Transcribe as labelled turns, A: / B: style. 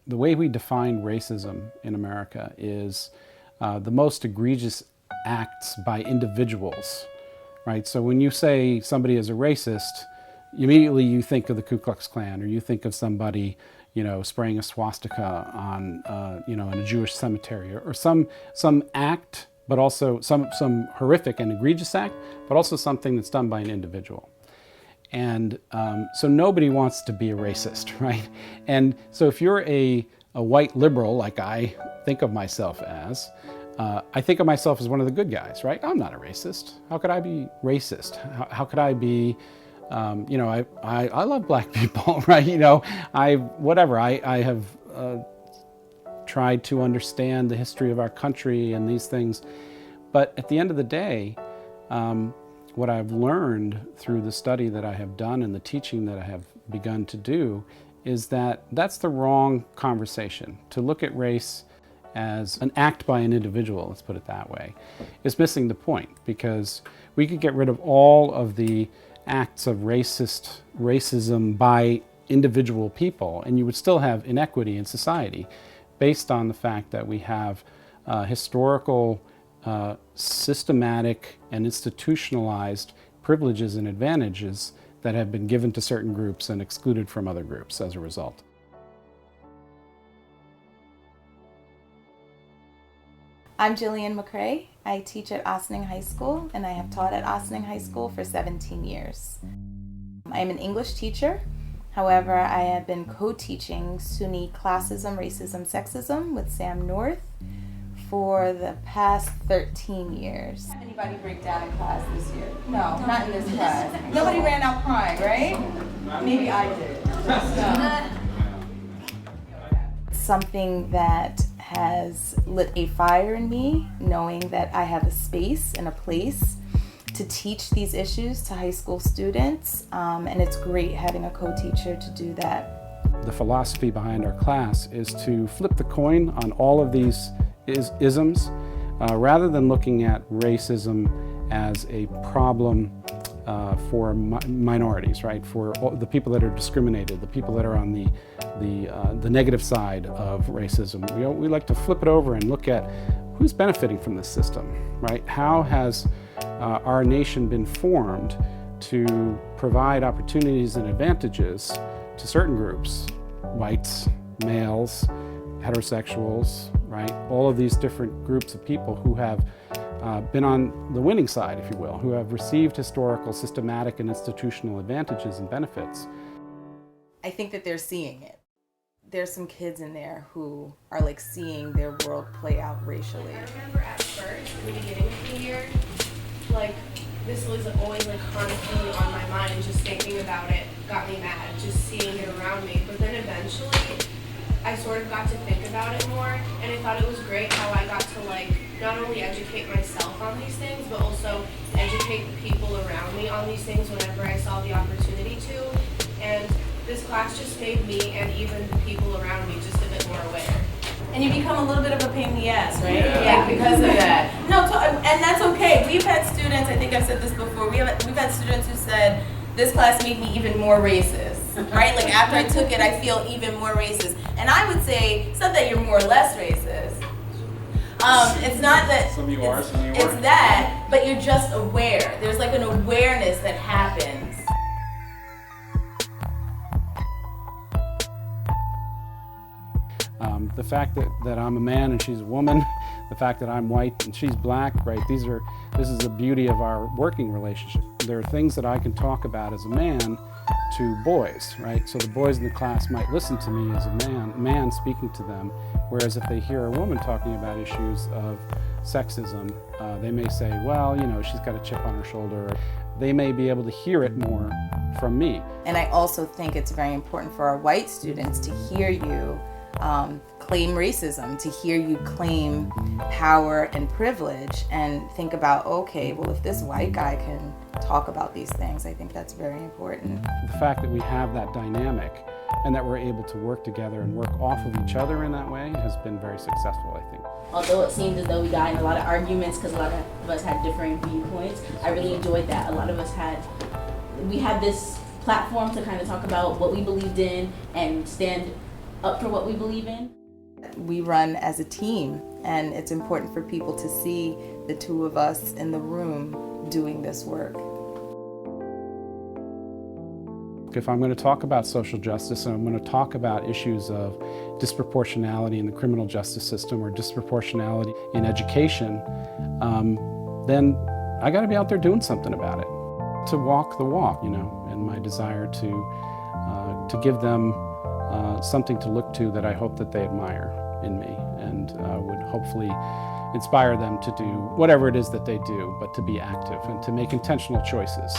A: the way we define racism in America is the most egregious acts by individuals, right? So when you say somebody is a racist, immediately you think of the Ku Klux Klan, or you think of somebody, spraying a swastika on, in a Jewish cemetery, or some act, but also some horrific and egregious act, but also something that's done by an individual. And so nobody wants to be a racist, right? And so if you're a white liberal, like I think of myself as, I think of myself as one of the good guys, right? I'm not a racist. How could I be racist? How could I be, I love black people, right? I have tried to understand the history of our country and these things. But at the end of the day, what I've learned through the study that I have done and the teaching that I have begun to do is that that's the wrong conversation. To look at race as an act by an individual, let's put it that way, is missing the point, because we could get rid of all of the acts of racism by individual people, and you would still have inequity in society based on the fact that we have historical, systematic and institutionalized privileges and advantages that have been given to certain groups and excluded from other groups as a result.
B: I'm Jillian McRae. I teach at Ossining High School, and I have taught at Ossining High School for 17 years. I am an English teacher. However, I have been co-teaching SUNY Classism, Racism, Sexism with Sam North for the past 13 years. Anybody break down in class this year? No, not in this class. Nobody ran out crying, right? Maybe I did. Something that has lit a fire in me, knowing that I have a space and a place to teach these issues to high school students, and it's great having a co-teacher to do that.
A: The philosophy behind our class is to flip the coin on all of these isms, rather than looking at racism as a problem for minorities, right? For the people that are discriminated, the people that are on the negative side of racism. We like to flip it over and look at who's benefiting from this system, right? How has our nation been formed to provide opportunities and advantages to certain groups, whites, males, heterosexuals, right? All of these different groups of people who have been on the winning side, if you will, who have received historical, systematic, and institutional advantages and benefits.
B: I think that they're seeing it. There's some kids in there who are like seeing their world play out racially.
C: I remember at first, in the beginning of the year, like this was always like constantly on my mind, and just thinking about it got me mad, just seeing it around me. But then eventually, I sort of got to think about it more, and I thought it was great how I got to like not only educate myself on these things, but also educate the people around me on these things whenever I saw the opportunity to. And this class just made me and even the people around me just a bit more aware.
D: And you become a little bit of a pain in the ass, right?
B: Yeah, because of that.
D: No, and that's okay. We've had students, I think I've said this before, we've had students who said, this class made me even more racist, right? Like after I took it, I feel even more racist. And I would say, it's not that you're more or less racist. It's not that,
E: some you are, some you aren't.
D: It's that, but you're just aware. There's like an awareness that happens.
A: The fact that I'm a man and she's a woman, the fact that I'm white and she's black, right? This is the beauty of our working relationship. There are things that I can talk about as a man to boys, right? So the boys in the class might listen to me as a man speaking to them, whereas if they hear a woman talking about issues of sexism, they may say, well, she's got a chip on her shoulder. They may be able to hear it more from me.
B: And I also think it's very important for our white students to hear you claim racism, to hear you claim power and privilege, and think about, okay, well, if this white guy can talk about these things, I think that's very important.
A: The fact that we have that dynamic and that we're able to work together and work off of each other in that way has been very successful, I think.
F: Although it seemed as though we got in a lot of arguments because a lot of us had differing viewpoints, I really enjoyed that. A lot of us had this platform to kind of talk about what we believed in and stand up for what we believe in.
B: We run as a team, and it's important for people to see the two of us in the room doing this work.
A: If I'm going to talk about social justice and I'm going to talk about issues of disproportionality in the criminal justice system or disproportionality in education, then I got to be out there doing something about it. To walk the walk, and my desire to give them something to look to that I hope that they admire in me, and would hopefully inspire them to do whatever it is that they do, but to be active and to make intentional choices.